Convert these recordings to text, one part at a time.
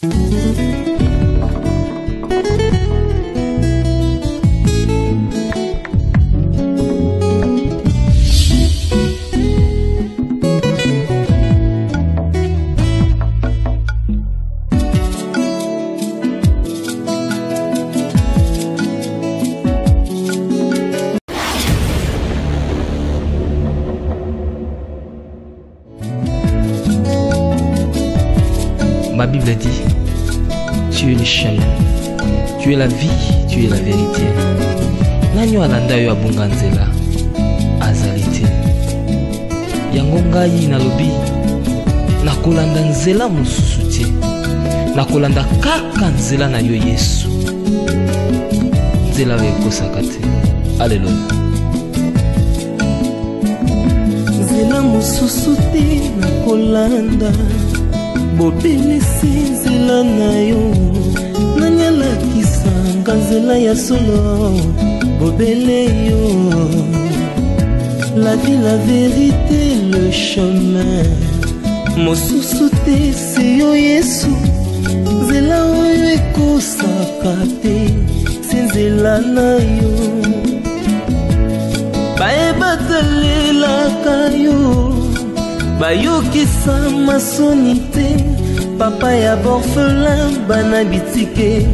Ma Bible dit, tu es le chemin, tu es la vie, tu es la vérité. Nanyo alanda yo abunga nzela azali te. Yango ngai nalobi nakolanda nzela mosusu te. Nakolanda kaka nzela na yo Yesu. Nzela oyo ekosaka te. Alleluya. Nzela mosusu te nakolanda. Bobelisi nzela na yo nanyalakisanga nzela ya solo bobele yo. La vie, la vérité, le chemin mosusu te se yo Yesu. Nzela oyo ekosaka te se nzela na yo. Bayebatalelaka yo bayokisa masoni te. Papa ya borphelin bana bitike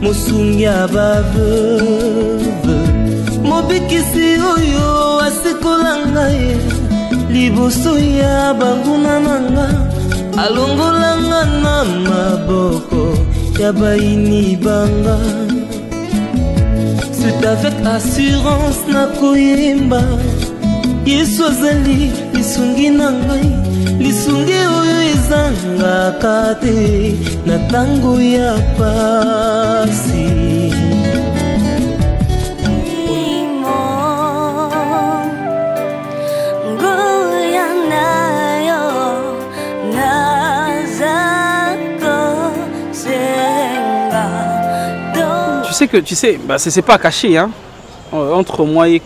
mosungi ya baveuve. Mobikisi oyo asikola ngai liboso ya banguna nanga. Alongola nga na maboko ya baini banga. C'est avec assurance nakoyemba Yesu azali lisungi na ngai. Lisungi oyo ezangaka te na tango ya pasi. Tu sais, bah, c'est pas caché, hein. Entre moi et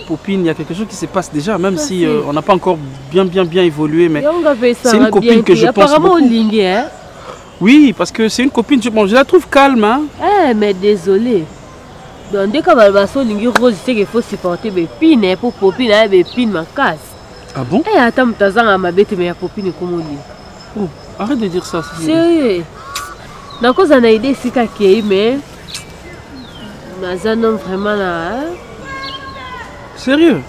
Popine, il y a quelque chose qui se passe déjà, même si on n'a pas encore bien évolué, mais c'est une copine que je pense beaucoup. Hein? Oui, parce que c'est une copine, je la trouve calme. Hein? Eh, mais désolé. Donc, dès qu'on va rose, c'est qu'il faut supporter mes pines pour Popine, mes pines ma casse. Ah bon? Eh, attends, t'as ma bête, mais Popine, comment on dit? Oh, arrête de dire ça. Sérieux? Donc, on a aidé si quelqu'un, mais. Non, vraiment là. Hein? Sérieux?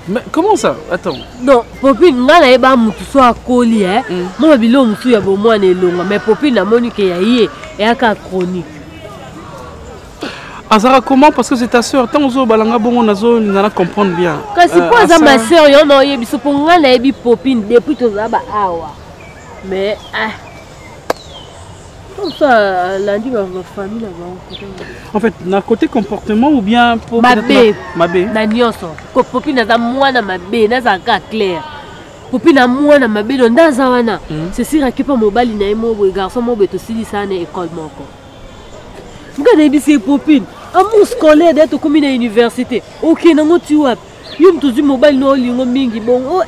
Mais comment ça? Attends. Non, Popine, on a pas mutu soit colis, hein. Moi, bilo mutu ya bon moi ne longa, mais Popine a monique ya yé et a chronique. Azara comment? Parce que c'est ta soeur. Tant que balanga bon on a comprendre bien. Quand c'est pas ça ma soeur, yo no yé biso ponga na yebi Popine depuis to za ba awa. Mais comme ça, lundi, ma famille là-bas. En fait, d'un côté comportement ou bien pour ma bé. Na nyonso. Popine na za mwana ma bé, na za ka clair. Popine na mwana ma bé dans za wana. C'est sûr que pas mobali na emo bo garçon mo beto sili ça na école moko. Nga na bisi Popine, amour scolaire d'être comme na université. OK, na ngoti wap. Yo mtozi mobali no lingo mingi bon. Oh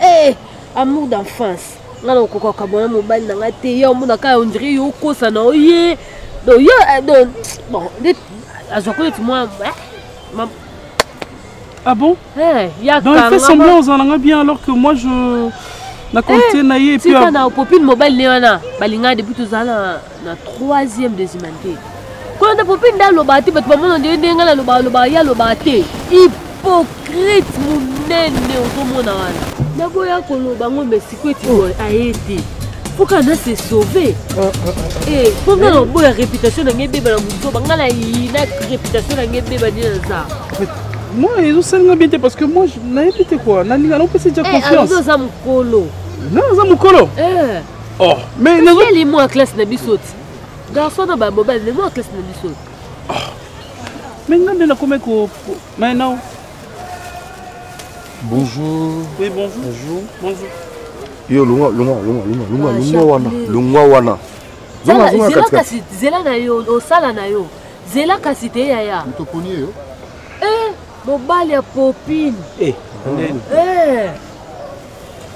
amour d'enfance. Ngana okoko kabona mobali na ngate yo mona ka on dirait yo kosa na oye do yo don bon azoko tu moi ah bon ya donc il fait semblant on a bien alors que moi je na compté na yé puis na popine mobile ne wana balinga depuis tout ça na 3e désimanté quand na popine dans le bâti but ba mona de ngala lo ba ya lo bâti hypocrite munene okomona wana. Naboya koloba ngombe sikweti boy aide. Faut qu'on se sauver. Eh, pour que la réputation de ngebe ba muto bangala ina réputation de ngebe ba ça. Moi ils ont ça bien parce que moi je n'ai pas quoi. Nani on peut se dire confiance. Eh, ça mukolo. Non, ça mukolo. Oh, mais non. Les mots classe na bisoti. Garçon na ba mobile, les mots classe na bisoti. Mais non na comment ko maintenant. Bonjour. Oui, bonjour. Bonjour. Yo, lunga wana. Zela kasi zela na yo, osala na yo. Zela kasi te ya. Mutoponi yo. Mobali ya Popine.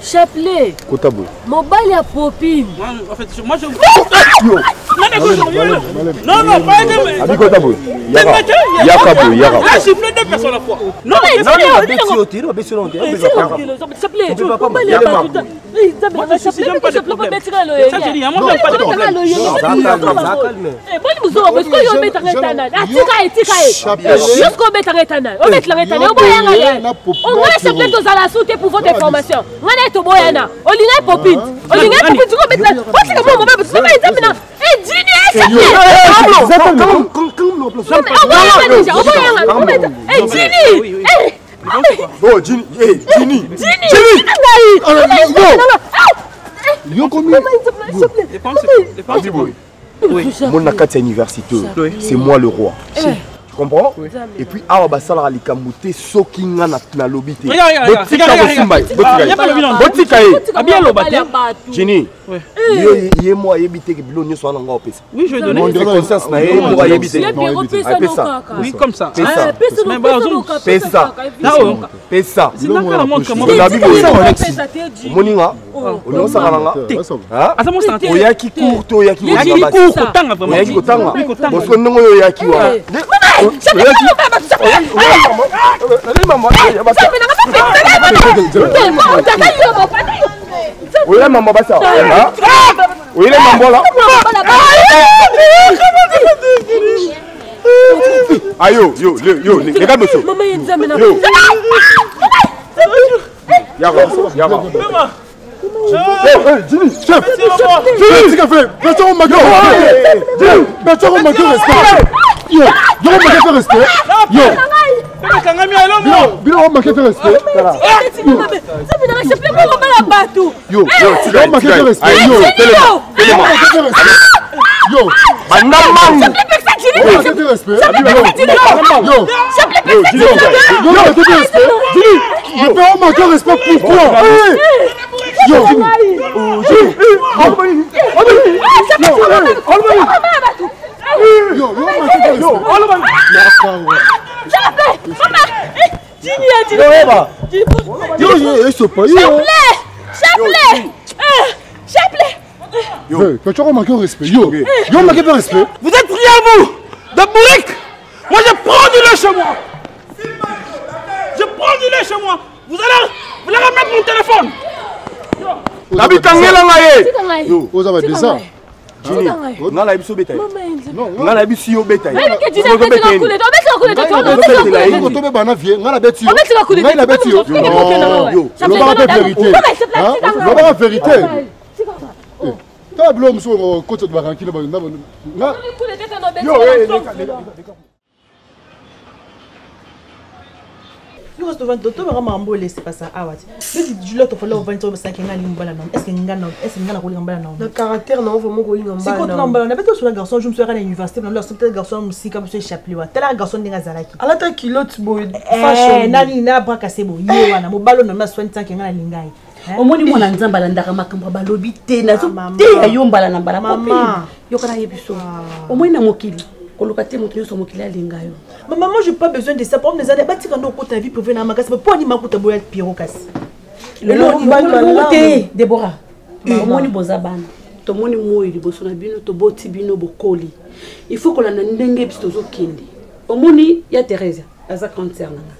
Chapelet. Kotabou. Mobile à Popine. En fait, moi je. Non, non, pas de. Abi Kotabou. Yakabou, Yakabou. Là, j'ai plein de personnes à la fois. Non, Mon akati université, c'est moi le roi. Tu comprends? Et puis, ah, bah ça, la likamouté, sokinga na lobité. Regarde. Jenny, il moi, il habite que Bilon soit en opé. Oui, je vais donner. Mon conscience, moi, il habite. Oui, comme ça. Fais ça. Fais ça. C'est d'accord, la montre comment. Moninga, on s'en va. Ah, oyaki court, oyaki kotanga vraiment. Oyaki kotanga. Parce que non, oyaki wa. Oye maman basa. Oye maman là. Ayo, yo, regarde monsieur. Yo. Yara. Jimmy, chef. Jimmy, qu'est-ce que fait? Personne m'a dit. Personne m'a dit respect. Yo, on m'a fait respect. Yo. Bilo, on m'a fait respect. Yo, on m'a fait respect. Yo, Vous êtes pris à vous de bourrique. Moi je prends du lait chez moi. Je prends du lait chez moi. Vous allez remettre mon téléphone. Nabi kangela ngaye. Yo, oza ba desa. Non, la biso bétail. Non, la biso bétail. C'est pas ça. Ah ouais. Je l'autre fois là au 25 est-ce que le caractère non vraiment quoi c'est quoi non on avait tous un garçon je me suis à l'université on a sorti garçon musique comme ce chapelet tel garçon de Ngazalaki ala ta kilote boy fashion nani na bra cassé bo ye wana mo ballon na 65 ngana lingai omoni mwana nzamba landaka makambo balobi te na te ayombala na bala papa yokana yebiso omoni na mokili kolokate moto nyonso mokili alingayo. Maman, moi j'ai pas besoin de ça. Pour me dire, bâti quand on compte ta vie privée dans ma casse, pour ni ma coûte boya Pierrot casse. Le long Déborah. Omoni bozabana. To moni moyi liboso na bino to boti bino bokoli. Il faut que la ndenge bistozo kende. Omoni ya Teresa aza cancer nanga.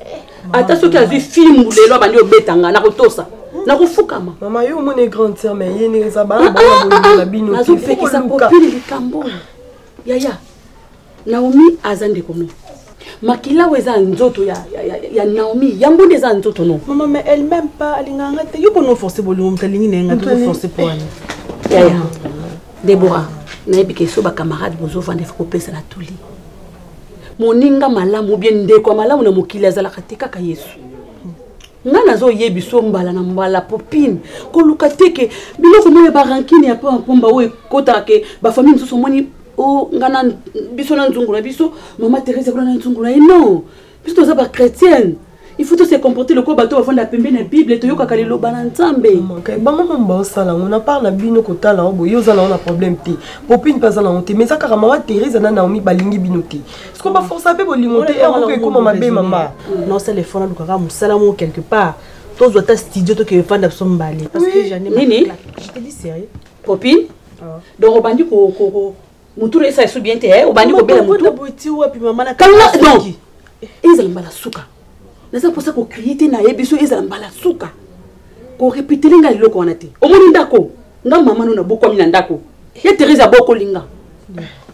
Ata soki azwi film lelo bandi obetanga na kotosa. Na kofukama. Maman yo moni grande sœur mais yene za ba boya na bino. Azo feki sa popili likambo. Yaya. Naomi azande kono. Makila weza nzoto ya Naomi yango neza nzoto no. Maman mais elle même pas alinganga te yo kono forcer bolum talingi nenga to forcer pour elle. Yaya. Déborah, nayebi ke so ba camarade bozo vande fa kopesa na tuli. Moninga malamu bien ndeko malamu na mokili azala katika ka Yesu. Ngana zo yebi so mbala na mbala popine ko lukateke biloko mo ba rankini ya pa pomba o ekota ke ba famille so moni o ngana biso na nzungula biso maman Thérèse ko na nzungula non biso to za ba chrétienne il faut se comporter le ko bato ba fanda pembe na Bible to yoka kalelo bana nzambe kay bango mba osala on a parle na bino ko tala o boyo za na on a problème te popine pas za na on te mais ça car maman Thérèse na Naomi balingi bino te est-ce qu'on va forcer pe bolingo te e ko ko mabe maman non c'est les fonds na kaka musala mo quelque part tous doit studio to que fan d'absom balé parce que j'en ai marre. Je te dis sérieux. Copine. Donc au bandi ko mutu esa su bien te au bandi ko bela mutu. Puis maman na non. Ezala mbala suka. Nasa posa ko crier na yebiso ezala mbala suka. Ko répéter linga loko wana te. O moni ndako. Nga mama no na boko mi na ndako. Ya Teresa boko linga.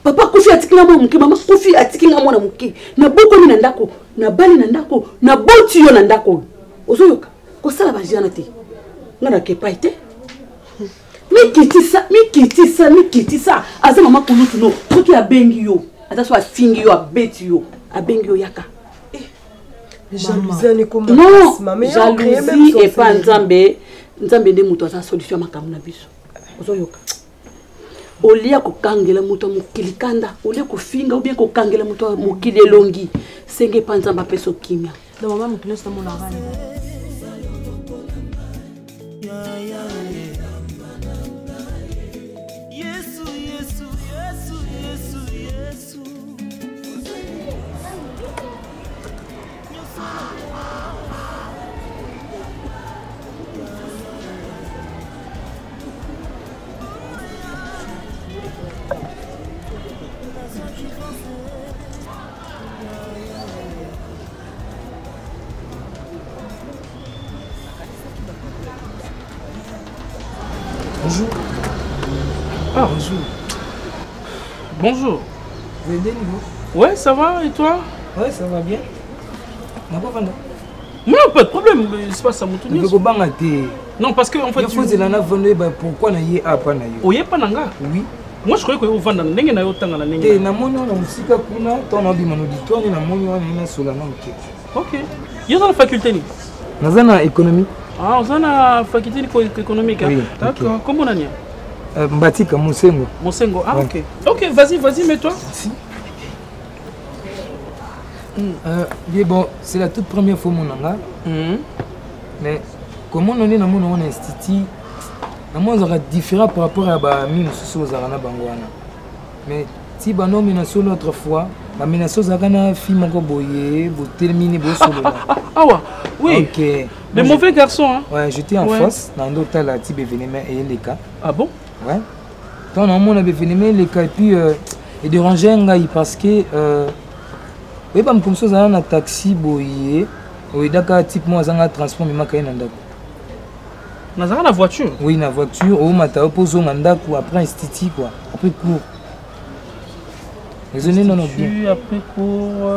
Papa kufi atikina mwa muke mama kufi atikina mwa na muke. Na boko mi na ndako, na bali na ndako, na boti yo na ndako. Ozoyoka. Ko sala ba jana te. Nga na kepa ite. Mi kiti ça. Aza mama kulutu no. Soki abengi yo. Ata so afingi yo abeti yo. Abengi yo yaka. Jalousie non, jalousie et pas nzambe nde muto asa solution makamu na biso. Ozoyoka. Olia ko kangela muto mukilikanda, olia ko finga ou bien ko kangela muto mukile longi. Senge pa nzamba peso kimia. Donc maman mukile sta mona rani. Bonjour. Ah, bonjour. Bonjour. Vous allez bien, niveau? Ouais, ça va, et toi? Ouais, ça va bien. On pas vendre. Non, pas de problème, c'est pas ça mon tour. Non, parce que en fait. Il faut que la vendre, pourquoi na yé a pas na yé? Oye pas nanga? Oui. Moi je croyais que vous vendez n'engé na yotanga na n'engé. Et na moni on a musika kuna, ton obi manoditoire ni na moni on a sur la langue. Ok. Yo dans la faculté ni? Nazana économie. Ah, on a la faculté économique. Oui. D'accord. Comment on a dit? Mbatika Mosengo. Mosengo. Ah, ok. Ok, vas-y, mets-toi. Merci. Bon, c'est la toute première fois mon anga. Mais comment on est dans mon institut, on est différent par rapport à Bami Moussou Zarana Bangwana. Mais si on a menacé l'autre fois, on a menacé Zarana film boyé, pour terminer pour solo. Ah ouais, oui. Ok. Des mauvais garçons, hein? Ouais, j'étais en face, dans l'hôtel la type événement et les cas. Ah bon? Ouais. Tant on a événement les cas et puis il dérangeait un gars parce que oui, comme ça, on a un taxi boyé. Oui, d'accord, type moi, on a un transport, mais je n'ai pas la voiture. Oui, la voiture. Au matin, on pose un après institut, quoi. Après cours. Désolé, non, non. Après cours.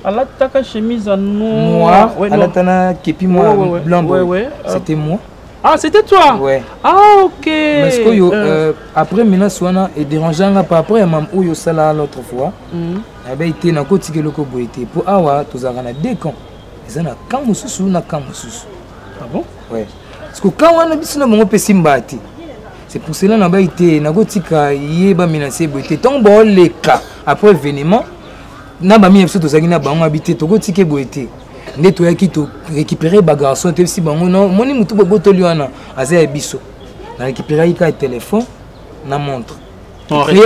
À la taka chemise en noir. Ouais, à la tana képi moi blanc. Ouais. C'était moi. Ah, c'était toi? Ouais. Ah, ok. Parce que après, maintenant, soana est dérangeant. Après, maman, où yo sala l'autre fois. Il était dans le côté de l'autre boité. Pour avoir, tous les deux camps. Ils ont un camp sous un camp sous. Ah bon? Ouais. Parce que quand on a vu ça, on peut s'imbattre. C'est pour cela qu'on a été dans le côté de menacé boité. Tant bon les cas après événement, on a mis tous les gens qui habité dans le côté de boité. Nettoyer qui to récupérer bagarre te si bango non moni mutu boto liana azé biso na récupérer il téléphone na montre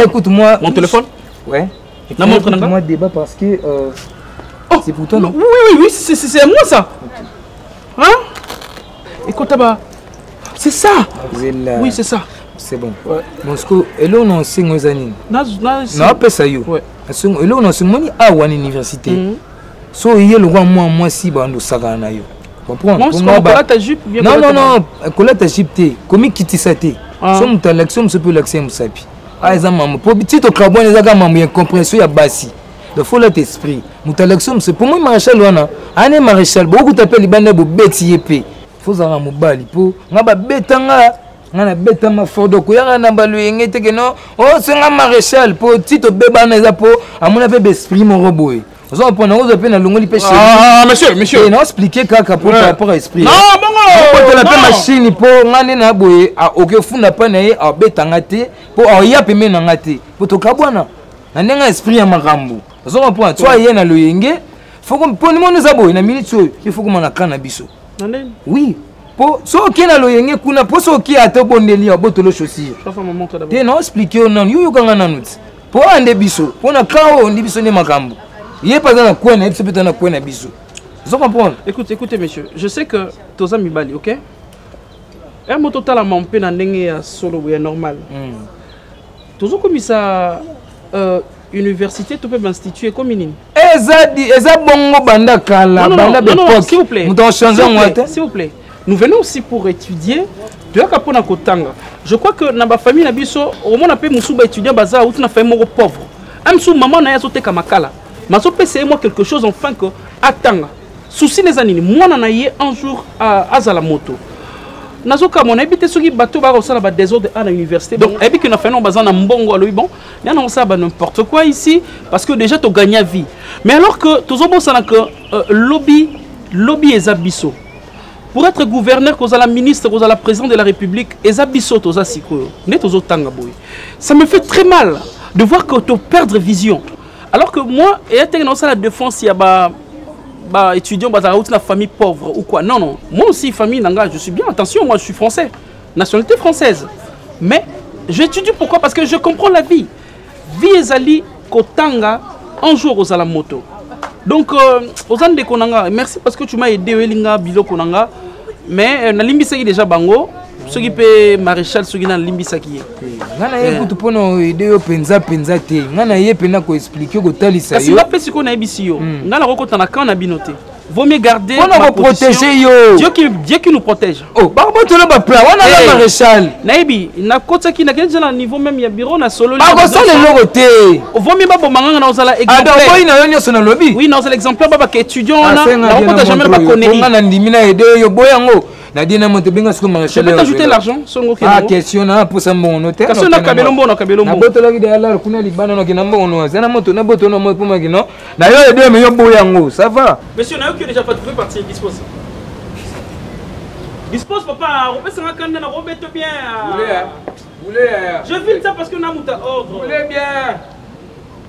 écoute moi mon téléphone ouais na montre na moi débat parce que c'est pour toi non oui c'est moi ça hein écoute là c'est ça oui c'est ça c'est bon Moscou et là on sait nos années na pesa yo ouais et là on sait moni à une université. So il y a le roi moi si bando sagana yo. Comprends? Moi ta jupe bien. Non, coller ta jupe té. Comme kiti saté. So muta l'action se peut l'accès musapi. Ah ça maman, pour petit au carbone les aga maman compréhension ya basi. De faut l'être esprit. Muta l'action c'est pour moi maréchal wana. Ane maréchal beaucoup t'appelle libanda bo beti yepé. Faut zara mobali po ngaba betanga ngana betama fordo ko yanga na balu yengete que non. Oh c'est un maréchal po tito beba na za po amona pe esprit mon robot. Ah, monsieur. Non, expliquer par rapport à l'esprit. Non, bon, la machine pour ngani na boye oke funda pa na ye abetanga te pour ya peme na ngate pour to kabwana na nenga esprit ya makambo ozo comprendre toi ye na loyenge faut que pour nous za boye na minute il faut que na kana biso oui pour so ke na loyenge kuna pour so ki ate bondeli ya botolo chaussure te non expliquer non yo kanga na nuti pour ande biso pour na kao ndi biso ne makambo. Il est pas dans la coin, il est dans la coin biso. Vous comprenez? Écoutez, monsieur, je sais que Toza Mibali, ok? Un mot total à mon peine en solo, oui, normal. Tozo comme ça, université, tu peux m'instituer comme une. Eza bongo banda kala, banda non, s'il vous plaît. S'il vous plaît. Nous venons aussi pour étudier. Je crois que dans ma famille, au moins, on peut étudier bazar ou une famille pauvre. Même si maman n'a pas été kamakala. Mais c'est moi quelque chose enfin que attends. Souci les années, moi n'en ai un jour à Zalamoto. Nazoka mon habité sur les bateaux ba ça là désordre à l'université. Donc et puis que nous faisons bazar na mbongo alors bon, il y a ça n'importe quoi ici parce que déjà tu gagnes vie. Mais alors que tous bon ça que lobby et abisso. Pour être gouverneur, qu'on a la ministre, qu'on a la présidente de la République, ça me fait très mal de voir que tu perds vision. Alors que moi, la défense, il y a étudiant dans la famille pauvre ou quoi. Non. Moi aussi, famille, je suis bien. Attention, moi, je suis français. Nationalité française. Mais j'étudie pourquoi? Parce que je comprends la vie. Vie ezali kotanga un jour aux la moto. Donc, merci parce que tu m'as aidé, mais na limbisa déjà bango, ce qui peut maréchal, ce qui na limbisa qui est. Ngana écoute pour nous aider au penza te. Ngana yé pena ko expliquer ko talisa yo. Si va pesi ko na ibisi yo. Ngana rokota na kan na binoté. Vaut mieux garder. On va protéger yo. Dieu qui nous protège. Oh, ba to le ba pla, on a la maréchal. Naibi, na kota ki na kenja na niveau même ya bureau na solo. Ba ko ça le logoté. Vaut mieux ba bomanga na osala exemple. Ah, donc na yo na lobby. Oui, na osala exemple ba ka étudiant na kota jamais ba connerie. On a ndimina aider yo boyango. Nadina monte benga ce que maréchal. Je peux t'ajouter l'argent son ah, question na pour ça mon notaire. Question na kabelombo na kabelombo. Na boto la ki derrière kuna libana na kinambo ono. Zana moto na boto na mo pour magino. Na yo aider mais yo boyango, ça va. Monsieur, na yo qui déjà pas trouvé partir dispose. Dispose papa, on peut se raconter na robette bien. Voulez. Je vis ça parce que na muta ordre. Voulez bien.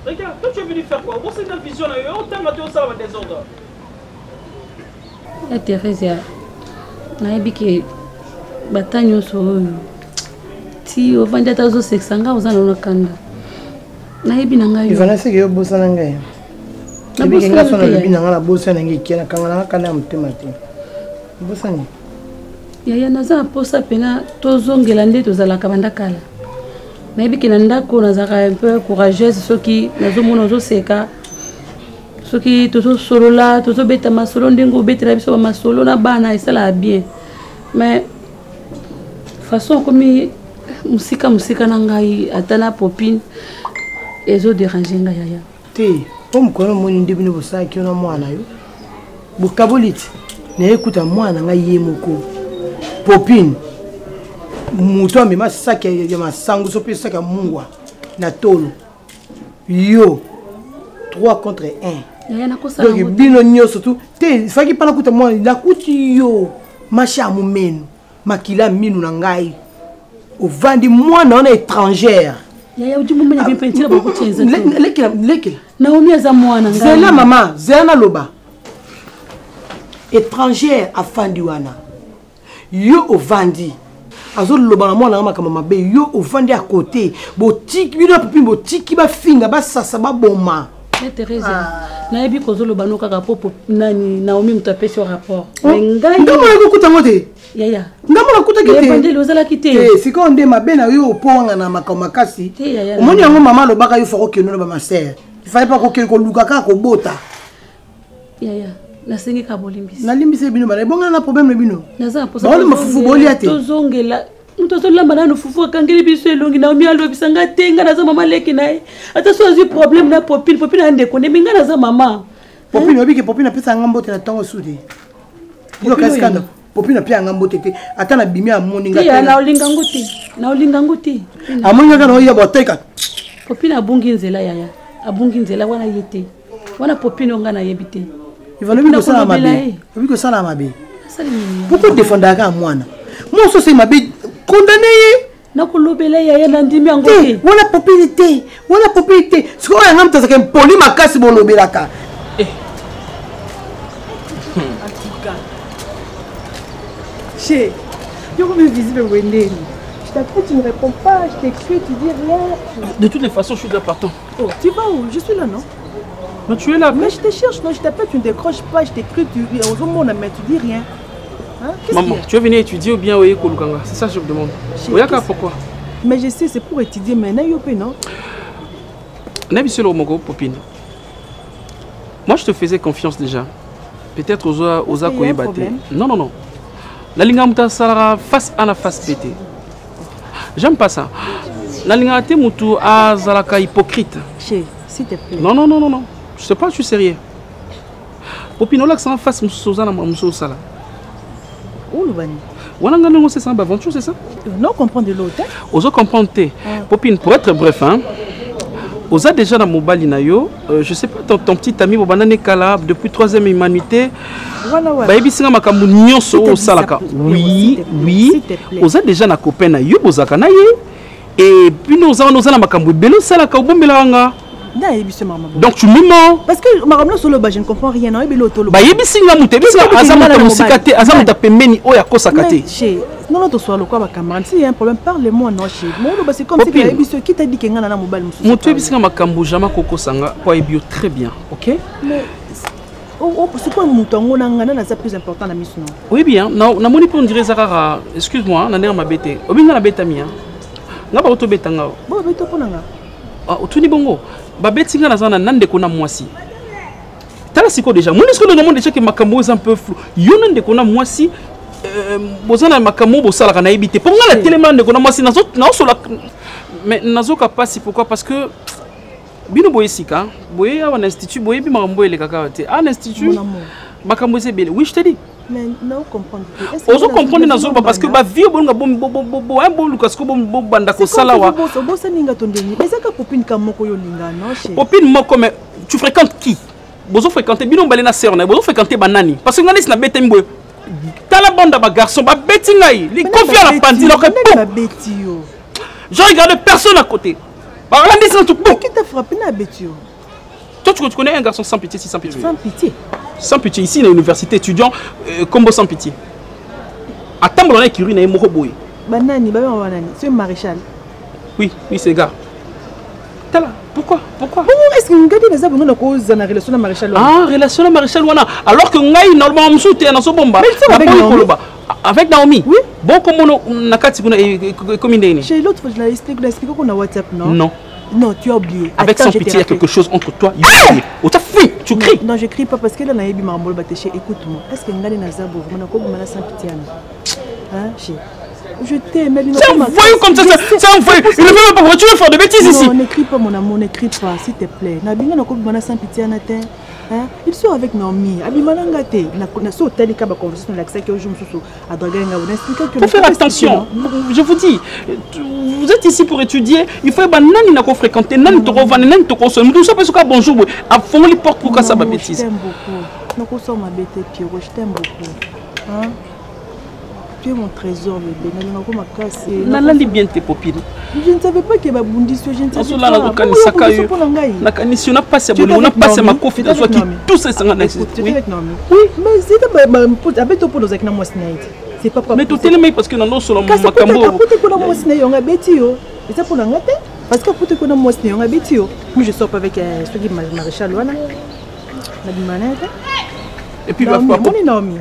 Regarde, toi tu es venu faire quoi? Vous c'est une vision là, autant la tout ça va désordre. La Thérèse nayebi ke bata nyonso oyo ti ovandi ata ozosekisa nga oza na kanda nayebi na ngai ivana seke yo bosa na ngai nayebi nga so na lobi na nga na bosa na ngai kia na kanga na kanda ya motema te bosa ni yaya naza na posa pena tozongela nde tozalaka banda kala nayebi ke na ndako nazalaka un peu courageuse soki nazomona ozoseka soki tozosolola tozobeta masolo ndenge obetela biso bamasolo na bana esalaka bien mais façon komi musika na ngai ata na popine ezoderange ngai yaya te po mokolo moni nde bino bosalaki yo na mwana yo bokaboli ti nayekuta mwana ngai ye moko popine moto amema saki ya masango so mpe saki ya mungwa na tolo yo 3 contre 1. Donc bino nyonso tout te faki pana kuta moi la kuti yo macha momeno makila minu na ngai o vandi mwana na étrangère yaya uji mumenya bien pentira ba kuchenza lekila Naomi aza mwana ngai zela mama zela loba étrangère afandi wana yo o vandi azo loba na mwana makama mabe yo o vandi à côté botiki bino popi botiki ba finga ba sasa ba boma. Teresa, naebi kozoloba no kaka popo nani Naomi mutapesi rapport. Ngai ngamo kukuta ngote. Yaya. Ngamo kukuta kite. Bandeli ozala kite. Eh, siko nde mabena yo oponga na makasi. Omoni yango mama lobaka yo fako keno ba ma sœur. Il fallait pas ko ko lukaka ko bota. Yaya, na sengi ka bolimbisi. Na limbisi bino ba bonga na problème bino. Naza posa. Ba mafufu boli ate. Tozongela. Mutozo lamba na fufu akangeli biso elongi na omi alobisa nga tenga naza mama leki nae ata so azu problème na popine ande konde minga naza mama popine obiki popine pesa ngambote na tango sudi yo kaskanda popine pia ngambote te ata na bimi amoni nga te na olinga nguti amoni nga na oya boteka popine abungi nzela yaya abungi nzela wana yete wana popine onga na yebite ivalobi ko sala mabe obi ko sala mabe pourquoi défendre ka mwana moi so c'est mabe condamné na kolobela yaya na ndimi yango te wana propriété siko ya ngamta sa poli makasi bolobelaka Chez yo comme visible Wendeli. Je t'appelle, tu ne réponds pas, je t'écris, tu dis rien. De toutes les façons, je suis déjà partant. Oh, tu vas où? Je suis là, non? Mais tu es là. Mais je te cherche, non, je t'appelle, tu ne décroches pas, je t'écris, tu dis rien. Hein? Maman, tu veux venir étudier ou bien au Kolukanga? C'est ça que je me demande. Oyaka, pourquoi? Mais je sais, c'est pour étudier, mais non? Popine. Moi, je te faisais confiance déjà. Peut-être aux Akoyebate. Non. La linga sera face à la face pété. J'aime pas ça. La linga mutu a zalaka hypocrite. S'il te plaît. Non. Je sais pas, je suis sérieux. Popine, on l'a face Moussouza Moussouza. Où le bani? On c'est ça, aventure, c'est ça? Non, comprendre de l'autre. Ozo comprendre. Popine, pour être bref, hein. Oza déjà dans Mobali Nayo, je sais pas, ton petit ami Bobanane Kala, depuis 3e humanité, Baïbi Singa Makamu Nyonso au Salaka. Oui. Oza déjà na copain Nayo, Bozaka Naye. Et puis nous avons na Makamu Belo Salaka, Obombelanga. Donc tu me mens. Parce que Maramlo solo je ne comprends rien. Baïbi Singa Mouté, Azamuta Moussikate, Azamuta Pemeni, Oya Kosakate. Non, tu sois le quoi, camarade. S'il y a un problème, parle-moi, non, chez moi. C'est comme si tu avais dit qui t'a dit qu'il y a un mobile. Mon tu es ma Kambujama Koko Sanga, pour bio très bien, ok? Mais c'est quoi mon temps? On a ça plus important dans la mission. Oui, bien. Non, na moni pour dire Zara, excuse-moi, na ma bête. Obinga na bête mia. Na ba auto betanga. Bon, bête pour nanga. Ah, otuni bongo. Ba betinga na zana nande kona mwasi. Tala siko déjà. Mon est-ce que le nom déjà que Makambo est un peu flou. Yonande kona mwasi. Bozana Makambo bosala na ibité. Pour nga la téléman de kona mwasi nazo mais nazo kapasi pourquoi? Parce que bino boye sika, boye à un institut, boye bi Makambo ele kaka te. À l'institut Makambo c'est bien. Oui, je te dis. Mais non comprendre. Ozo comprendre nazo parce que ba vie bonga bo un bon Lucas ko bo banda ko sala wa. Bo ça ninga tondeni. Mais ça ka popine ka moko yo ninga non chez. Popine moko mais tu fréquentes qui? Bozo fréquenter bino balena sœur na bozo fréquenter banani parce que ngani na bete mboy. Tala banda ba garçon ba beti ngai, li confie à la pandi lo ba beti yo. Je regarde personne à côté. Ba randi ça tout. Qui t'a frappé na beti yo? Toi tu connais un garçon sans pitié, sans pitié. Sans pitié. Sans pitié ici à l'université étudiant combo sans pitié. Attends dans l'écurie na moko boy. Banani ba banani, c'est maréchal. Oui, c'est gars. Tala, pourquoi? Est-ce que vous avez des abonnés dans la relation à Maréchal? Ah, relation à Maréchal Wana. Alors que Ngai, normalement, je suis dans ce bomba. Avec Naomi? Oui. Bon, comme on a 4 secondes. Chez l'autre, je l'ai expliqué qu'on a WhatsApp, non? Non, tu as oublié. Avec sans pitié, il y a quelque chose entre toi et lui. Oh, tu as fui, tu cries. Non, je crie pas parce que là, on a eu Marmol Batéché. Écoute-moi. Est-ce que Ngali Nazabo, on a quoi sans pitié? Hein, chez. Je t'aime, c'est un voyou comme ça, c'est un voyou. Il ne veut même pas, tu veux faire de bêtises ici. Non, n'écris pas mon amour, n'écris pas, s'il te plaît. Nabinga n'a pas sans pitié à Natin. Ils sont avec Naomi. Abimanangate, n'a pas tel cas de conversation avec l'accès que je me suis à Draganga. Faut faire attention. Je vous dis, vous êtes ici pour étudier. Il faut que Nani n'a pas fréquenté, Nani te revende, Nani te consomme. Tout ça parce que bonjour, à fond les portes pour que ça va bêtise. Je t'aime beaucoup. Nous sommes ma bête Pierrot, je t'aime beaucoup. Tu es mon trésor, bébé. Nalandi bien tes copines. Je ne savais pas qu'il y avait Bundis. Je ne savais pas. On n'a pas passé ma coffre dans soi qui tous ces sangs. Tu es avec Naomi? Oui, mais c'est avec toi pour nous avec Naomi. C'est pas mais tout est parce que dans nos solons ma cambo. C'est pour l'angate. Parce que pour te connaître moi c'est un habitué. Moi je sors avec ce qui maréchal Wana. La manette. Et puis va pas Naomi.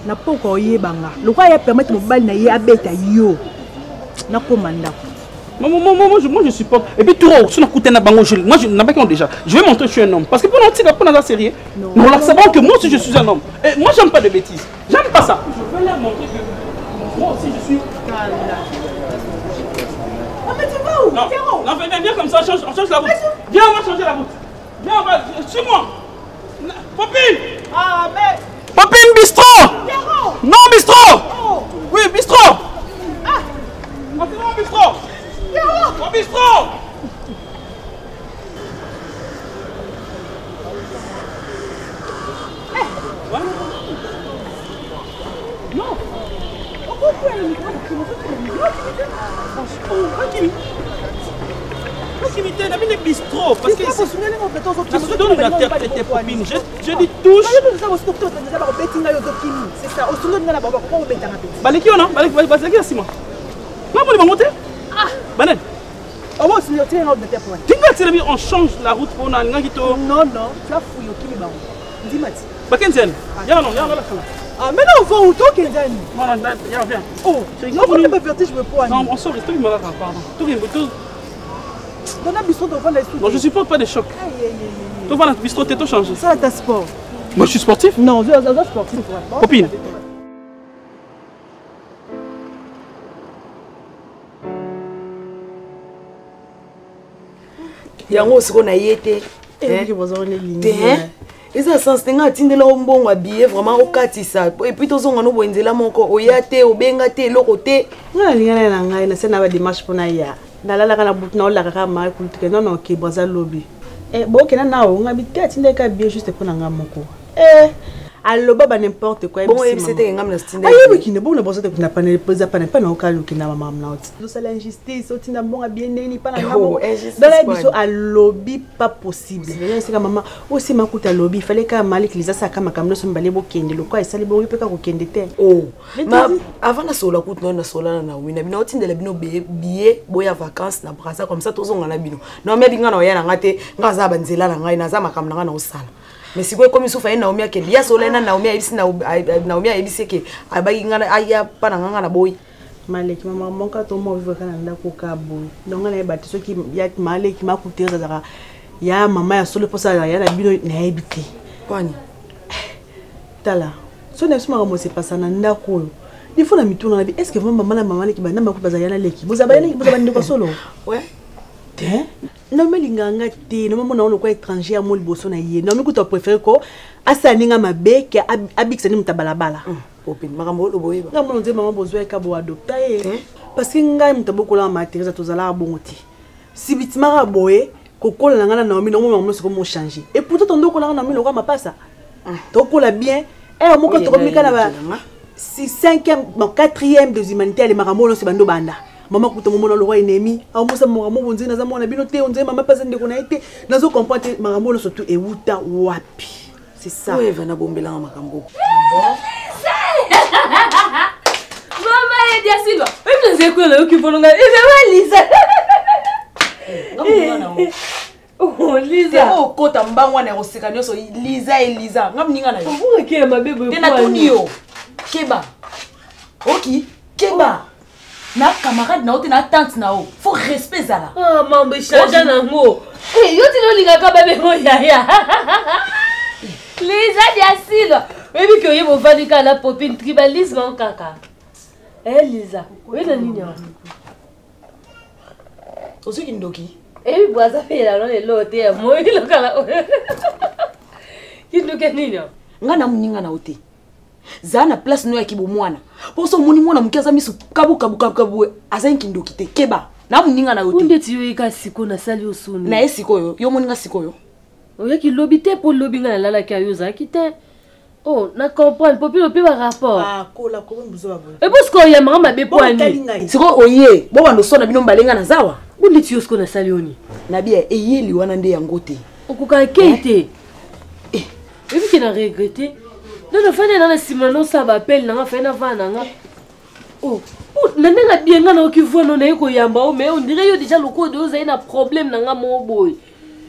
Na poko yebanga lokwa ya permettre mobali na ye abeta yo na komanda moi je supporte et puis trop sur na bango moi je n'a pas qu'on déjà je vais montrer que je suis un homme parce que pendant que pas dans sérieux nous leur savons que moi aussi je suis un homme et moi j'aime pas de bêtises j'aime pas ça je veux leur montrer que moi aussi je suis mais tu vas où non viens comme ça on change la route viens on va changer la route viens on va suis-moi Popine ah mais Popine bistrot. Non bistrot. Oh. Oui bistrot. Ah. On bistrot. Au bistrot. Ouais. Non. Intimité, la mine est bistrot parce que c'est donne la terre tes copines. Je dis touche. C'est ça. Au solo de la baba, pourquoi on bête en appel? Baleki on a, baleki Sima. Pas pour les monter. Ah. Banen. Oh moi c'est On change la route pour aller. Non, tu as fouillé au Kimi Baron. Dis-moi. Bakenzen. Ah, mais là, on va où toi, Kenzen? Voilà, viens. Oh, non, vous n'avez pas vertige, je me prends. Non, on sort, tout le monde pardon. Tout le monde. Dans la bistrot, on va les non, je supporte pas des chocs. Tu vas dans la bistrot, t'es tout changé. Ça, t'as sport. Moi, je suis sportif? Non, je suis sportif. Copine. yango siko na yete eza sens te nga atindela ombongo abie vraiment okatisa epuis tozonga no bwenzela moko oya te obenga te eloko te nga nalingana na ngai na se na badémarche mpona ya nalalaka na butu naolakaka mai kulutike nono ke braza lobi bokena nao ngabi te atindeka bie juste mpona nga moko aloba ba n'importe quoi bon c'était ngam na stinda ayi kine bon na bosa te kuna panel pesa panel pa na okalu kina mama mnaut do sala injustice otinda bonga bien neni pa na ngamo dans biso alobi pas possible c'est comme maman aussi makuta lobi il fallait ka malik liza saka makamlo so mbale bo kende lo kwa esali bo peka ko kende te ma avant na sola kutu na sola na wina bino otindela bino billet boya vacances na brasa comme ça tozonga na bino non mais binga na oya na ngate ngaza banzela na ngai na za makamna nga na osala mais si comme soufa Naomi ke lia solena Naomi ibisi Naomi ibisi ke abayi ngana aya pana ngana boy maleki mama monka to mo vivre kana ndako ka boy donc na ebati soki ya maleki makuteza zaka ya mama ya solo posa ya na bino na ebite kwani tala so na suma mo se passa na ndako il faut na mituna na bi est-ce que mama na mama leki ba na makuta ya na leki boza ba leki boza ba ndiko solo ouais non mais linganga te non mona on ko étranger à mo liboso na ye non mais ko to préférer ko asaninga mabe ke abikisa ni mutabalabala opin makambo lo boyeba nga mo nze mama bozwa ka bo adopta parce que ngai mutabokola matériel tozala bongoti si bitima boye kokola na ngana na mi no mo se ko mo changer et pourtant tondo kola na mi lo ka mapasa to kola bien mo ko to komika na ba 5e 4e des humanités les makambo no se bando banda maman kuta momona lo roi ennemi a mosa mo bonzi na zamona bino te onze mama pasa ndeko na ite nazo comprendre makambo surtout e wuta wapi c'est ça oui va na bombela makambo mama e dia silva même les écoles là qui vont nga et c'est Lisa oh Lisa oh kota mbangwa na oseka nyoso Lisa ngamninga na yo vous ke mabebe te na tunio keba oki keba na camarade na ote na tante na o faut respect zala ah mambe changer nango yo tino linga ka bebe ngo ya Lisa dia silva webi que yebo valika la popine tribalisme en kaka Lisa oui na nini osuki ndoki bwaza fela no le lote mo lo kala kinduke nini nga na muninga na ote zana place no ya kibomwana poso moni mwana mukiaza misu kabu azenki ndokite keba na muninga na ote unde tiyo ika siko na sali osuni na esiko yo moninga siko yo oya ki lobite po lobinga na lala ki ayoza kite oh na comprendre popilo pe ba rapport kola ko mbuzo babo e bosko ya mama be poani siko oye bo bando sona bino mbalenga na zawa unde tiyo sko na sali oni na bia eyeli wana nde yango te okuka kete ebi ki na regretter non fane na simano sa ba appel na fane na vana nga oh nanenga bienga na okivo no na eko yamba o mais on dirait yo déjà loko de oza na problème na nga mo boy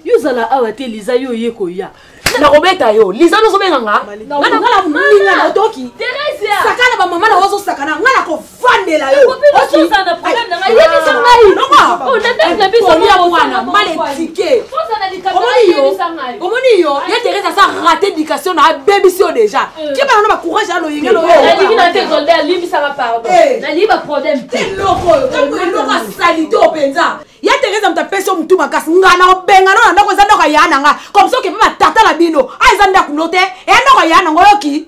yo zala awate Lisa yo yeko ya na robeta yo Lisa no so benga nga ngana muninga na otoki Teresia sakana ba mama na wazo sakana ngana ko vandela yo oki ça na problème na nga yeki sa ngai oh na biso ya mwana male tike omoni yo ya Teresa sa raté éducation na baby si déjà ki ba na ba courage alo yingelo na diki na te golde limbi sa ba pardon na liba problème te loko loko salite openza ya Teresa mtapesa mtu makasi ngana obenga no ndako za ndako yana nga comme ça que ba tata la bino aiza ndako note e ndako yana ngoyoki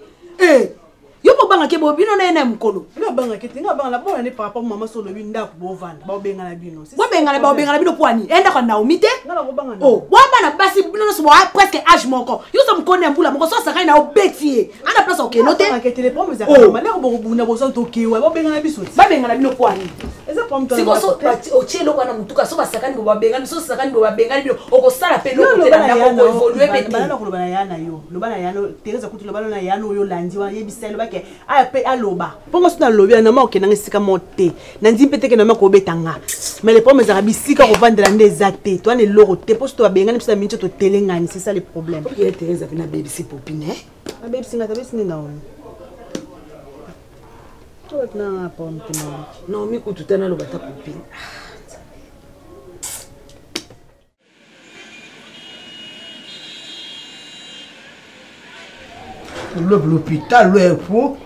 yo po banga ke bo bino na ena mkolo nga banga ke tinga banga la bona ne par rapport mama solo bi ndako bo vanda ba benga na bino bo benga na bino poani enda kwa Naomi te nga bo banga oh wa bana basi bino so wa presque âge moko yo so mkone mbula moko so saka na obetie ana place o ke note nga ke téléphone za kama le bo buna bo so to ke wa bo benga na biso ba benga na bino poani eza otie eloko wana motuka so basakani bo babengani so sakani bo babengani bino okosala mpe eloko te na ndako koevolue mpe te koloba na ya na yo loba na ya no Teresa kutu loba na ya no oyo landi wana yebisa elobake aya mpe aloba mpongo so nalobi na ma okendanga esika mo te nandi mpe teke na ma kobetanga mais le problème ezaka bisika kovandela nde eza te towana eloko te mpo so to babengani mpe miniti totelengani c'est ça le problème Teresa mpe na bebisi popine abebisinga tabebisi nde na ono non mikutu te naloba ta popine l'hôpital le pour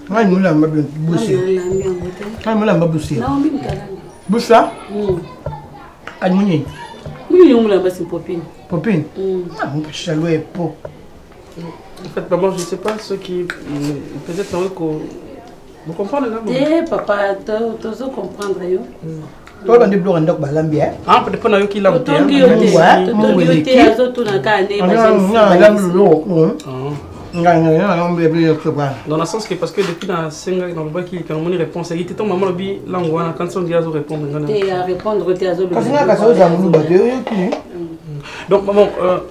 moi nous la m'a bossé moi la m'a bossé bossa admoni oui on la basse popine ah on peut chalouer pour en fait maman je sais pas ceux qui peut-être vous comprenez là papa tu veux comprendre yo toi on dit bloquer ndok balambi ah peut-être pas yo qui l'a monté dans le sens que parce que depuis dans 5 ans dans le bas qui quand mon réponse il était ton maman lobi langwana quand on dit à répondre donc maman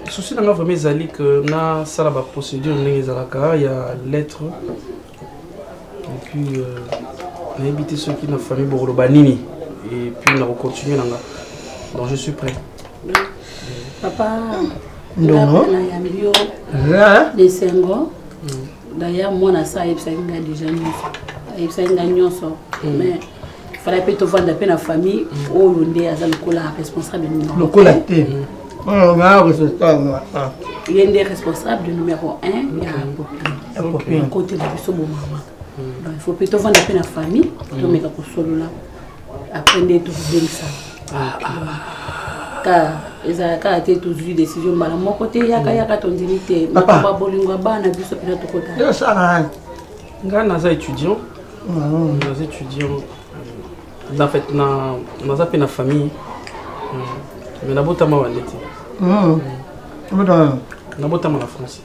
souci dans vraiment zali que na sala ba procédure ndenge zalaka il y a lettre et puis on a invité ceux qui dans famille boroloba nini et puis on va continuer là donc je suis prêt papa non les sengo d'ailleurs moi na ça et ça nga déjà et ça nga nyonso mais fallait peut-être vendre un peu la famille au Londé à la responsable numéro le collaté on a responsable il y a des responsables de numéro 1 il y a un côté de ce bon maman donc il faut plutôt vendre un peu la famille to mettre ko solo là après de tout ça car ezalaka ate tozwi décision mbala moko te yaka tondimi te makambo bolingwa bana biso pena tokota nga naza étudiant en fait naza pe na famille mais nabotama wana te nabotama na France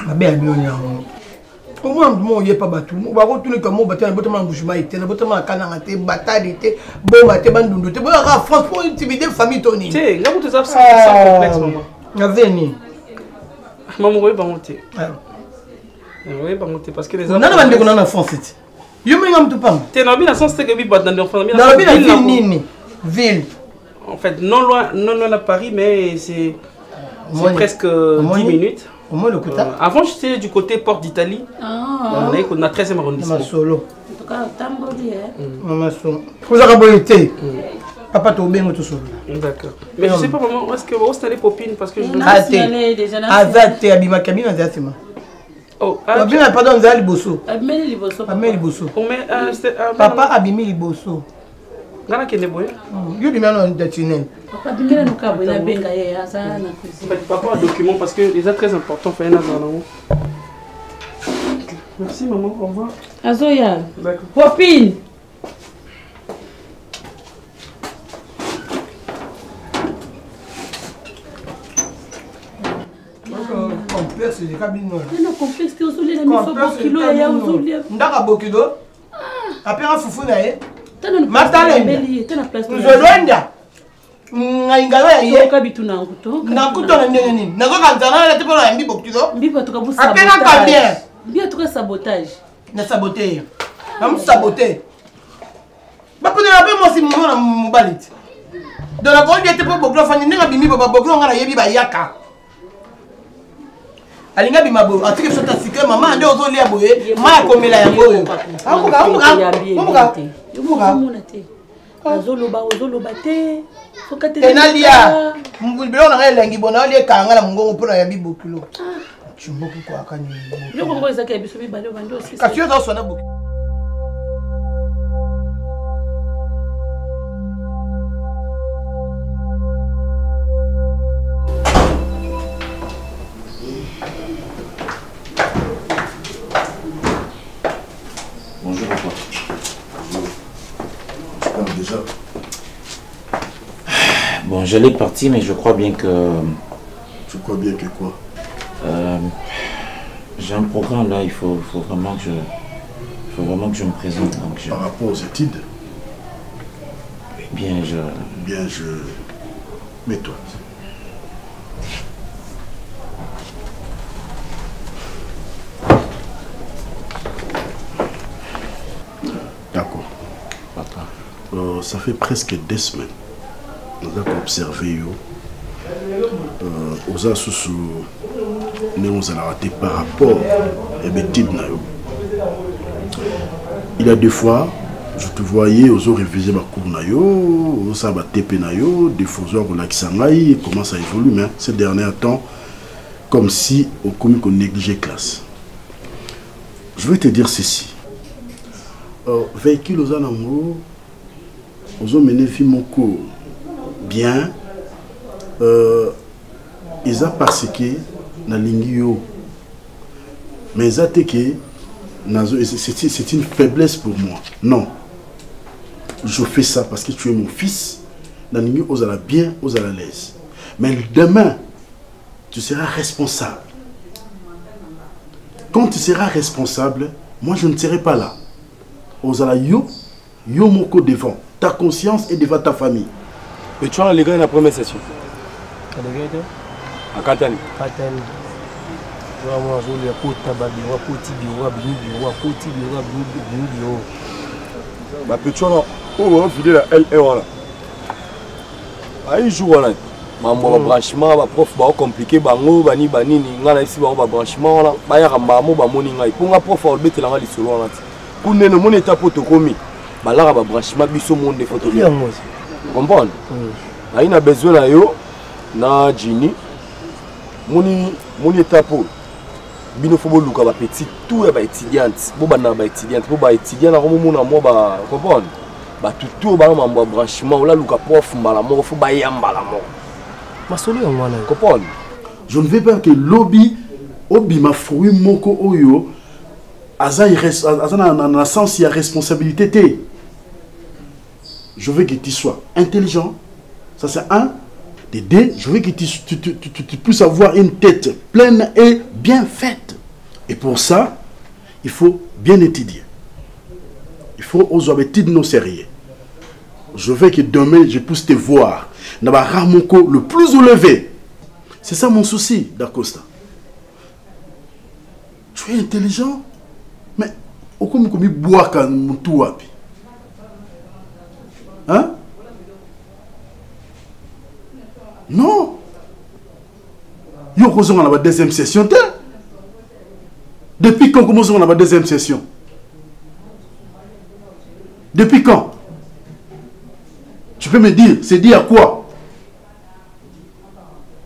mabe abio yango au moins mo yepa batu ba ko tuni comme batu botama ngujuma ite na botama kana te batali te bomba te bandundu te ba France pour intimider famille toni te nga boto za sans complexe maman na veni maman oui ba monter oui ba monter parce que les gens na bande ko na France yo menga mtu pam te na bina sans te que bi bat dans France na bina ville en fait non loin à Paris mais c'est presque 10 minutes. Au moins le côté. Avant j'étais du côté Porte d'Italie. On est dans 13e arrondissement. Solo. En tout cas, Tamboli Maman solo. Vous avez boité. Papa to bien tout solo. D'accord. Mais je sais pas maman, où est-ce que vous allez popine parce que je Azate abima kabina zatima. Oh, abima pardon za liboso. Abimeli liboso. Papa abimi liboso. Ngana kende boye. Yo bimano ndatinel. Papa bimela no kabo na benga ye asa na cuisine. Papa un document parce que les a très important fait na dans. Merci maman, au revoir. Azoya. D'accord. Popine. Complexe de cabine. Non complexe te osoli na miso bokilo ya osoli. Ndaka bokido. Apera fufu na ye. Matalenda. Nzolwenda. Ngaingala ya ye. Kabitu na nguto. Na kuto na ndenge nini? Nazo kanzana la tipo la mbi bokido. Mbi pa tukabu sabotage. Apera combien? Mbi tuka sabotage. Na saboter. Na saboter. Ba pone la pe mo si mo na mubaliti. De la bonne était pas boklo fani ndinga bimi baba boklo ngala yebi ba yaka. Alinga bimabo atike sota sike mama ande ozolia boye ma komela ya boye amuka azoloba te sokate tenalia mbilo na ngelengi bona olie kanga na mungongo pona ya bibokilo chimboku kwa akani yo kongo ezaka biso bibale bando sisi kasi yo zo na boki. Bonjour papa. Bonjour. Déjà. Bon, j'allais partir, mais je crois bien que... Tu crois bien que quoi? J'ai un programme là, il faut vraiment que je me présente. Donc Par rapport aux études? Bien, Mets-toi. D'accord. Papa. Ça fait presque 2 semaines. Nous avons observé aux associations nous allons rater par rapport à Betty. Il y a 2 fois, je te voyais aux autres réviser ma cour nayo, aux sabatés nayo, des faux pour l'accent comment ça évolue, mais ces derniers temps, comme si au commis qu'on négligeait classe. Je vais te dire ceci. Véhicule aux anamou, aux hommes menés filmoko bien, ils ont parce que na lingio, mais c'est une faiblesse pour moi. Non, je fais ça parce que tu es mon fils. Na lingio aux ala bien, aux ala l'aise. Mais demain, tu seras responsable. Quand tu seras responsable, moi je ne serai pas là. Aux ala yo moko devant ta conscience et devant ta famille. Et tu as les gars dans la première session. À Katani. Bah petit on va filer la L1 là. Aïe jour là. Maman branchement ba prof ba compliqué bango bani ngana ici ba branchement là. Ba ya mamo ba moni ngai. Pour nga prof au betela nga lisolo là. Kunene mon état potokomi. Ba la ba branchement biso monde de photo. Comprendre? Aïe na besoin na yo na Jini. Mon état pour bino faut luka ba petit tout ba étudiante bo bana ba étudiante bo ba étudiant na mo na mo ba comprendre ba tout ba na mo branchement ou la luka prof mbala mo faut ba yamba la mo masolo ya mwana comprendre. Je ne veux pas que lobby obi ma fruit moko oyo aza na sens ya responsabilité té. Je veux que tu sois intelligent, ça c'est un. Et 2, je veux que tu puisses avoir une tête pleine et bien faite. Et pour ça, il faut bien étudier. Il faut oser étudier nos sérieux. Je veux que demain, je puisse te voir. N'avoir mon corps le plus élevé. C'est ça mon souci, Dacosta. Tu es intelligent, mais au comme bois quand mon tout wapi. Hein? Non. Yo commençons à la deuxième session. Depuis quand commençons à la deuxième session? Depuis quand? Tu peux me dire, c'est dit à quoi?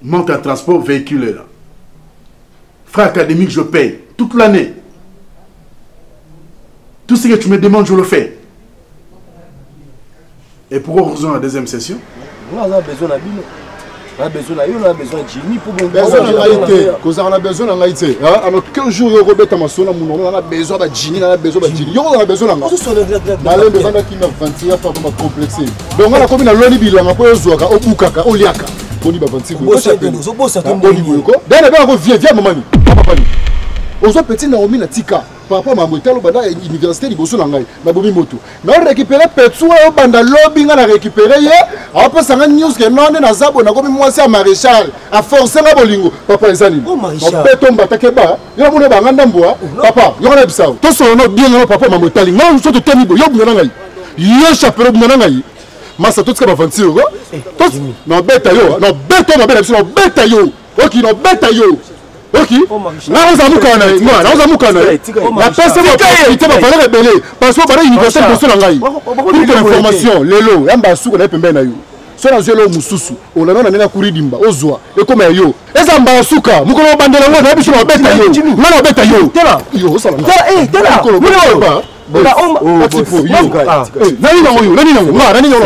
Manque à transport véhicule là. Frais académique, je paye toute l'année. Tout ce que tu me demandes, je le fais. Et pourquoi on rejoint la deuxième session? On a besoin d'un bino. On a besoin de Jimmy pour bon. On a besoin d'un Haïti. Alors 15 jours, il y a Robert Amassona, on a besoin de Jimmy, on a besoin de Jimmy. On a besoin d'un qui m'a ventilé à faire complexer. Donc on a comme une loni bilan, on a besoin d'un Obukaka, Oliaka. On y va ventilé. On a maman. Aux petits Naomi na tika papa maman talo banda université liboso na ngai na bomi moto na récupérer petso o banda lobby nga na récupérer ye apa sanga news ke nonde na zabo na komi mwasi ya maréchal a forcer nga bolingo papa ezali o maréchal beto mbata ba yo mona banga ndamboa papa yo na bisao to so no bien na papa maman tali nga so to temi bo yo buna ngai yo chapelo buna ngai masa to tsika ba vantiro ko to no beta yo no beto no beta no beta yo OK no beta yo OK. Là on a mukana, on a mukana. La personne qui va faire rebelle parce que par université de Sonangai. Pour l'information, lelo, yamba suko na pembe na yo. So na zelo mususu, on a na kuridimba, ozwa. E comme yo. Ezamba suka, mukolo bandela ngona biso na beta yo. Ngona beta yo. Tela. Yo sala. Tela. Mukolo ba. Ba oma. Nani na yo, nani na yo. Nani na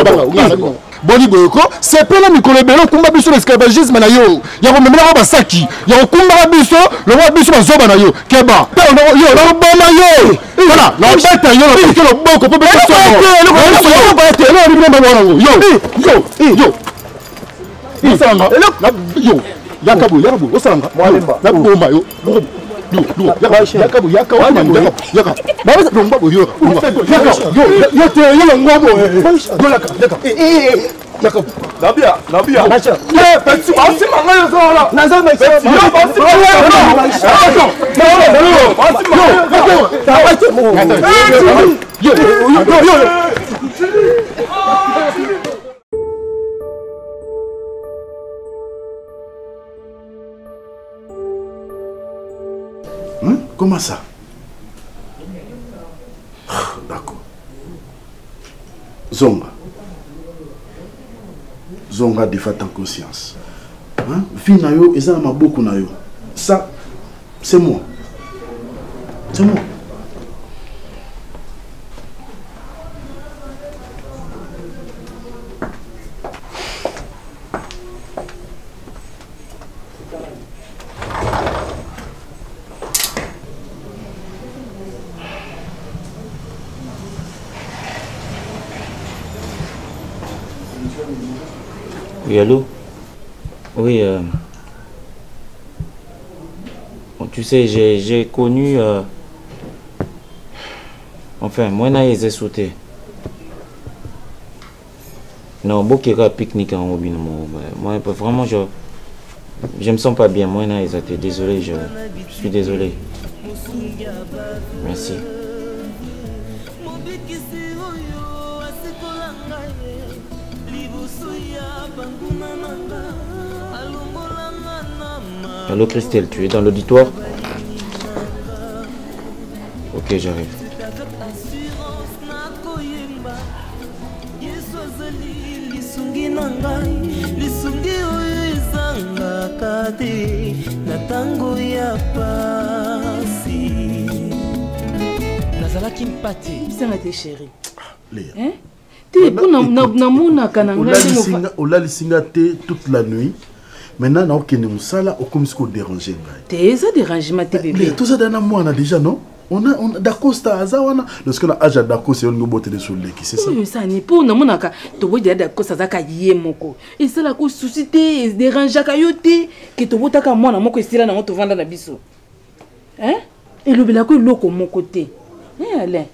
yo. Boni boyoko c'est pas la mikolo belo kumba biso l'esclavagisme na yo ya ko memela ba saki ya ko kumba biso le wa biso bazoba na yo keba yo na boma yo voilà na beta yo na ko boko po biso yo yo yakabo osalanga na boma yo Comment ça? D'accord. Zonga défait en conscience. Vie na yo, et ça m'a beaucoup na yo. Ça, c'est moi. C'est moi. Oui, allô? Oui, bon, tu sais, j'ai connu... Enfin, moi, je suis sauté. Non, beaucoup de pique-nique en hobby. Moi, vraiment, je me sens pas bien. Moi, je suis désolé, je suis désolé. Merci. Allô Christelle, tu es dans l'auditoire? Ok, j'arrive. Nazalaki mpate. Bisanga te chérie. Léa. Hein? Tu pour na kananga. Olalisinga te toute la nuit. Maintenant, on a aucun moussala, on commence à déranger. T'es ça dérangement, tes bébés. Mais tout ça dans moi, on a déjà, non? On a d'Acosta, Azawana. Lorsqu'on a âge d'Acosta, on a beau te sur l'équipe, c'est ça? Oui, ça n'est pas. On a mon aka. Tu vois, d'Acosta, ça a yé moko. Et ça, la cause suscité, dérange à kayote. Que tu vois, t'as qu'à moi, moko, c'est là, on te vend dans la biseau. Hein? Et le belako, l'oko, mon côté. Hein, Alain?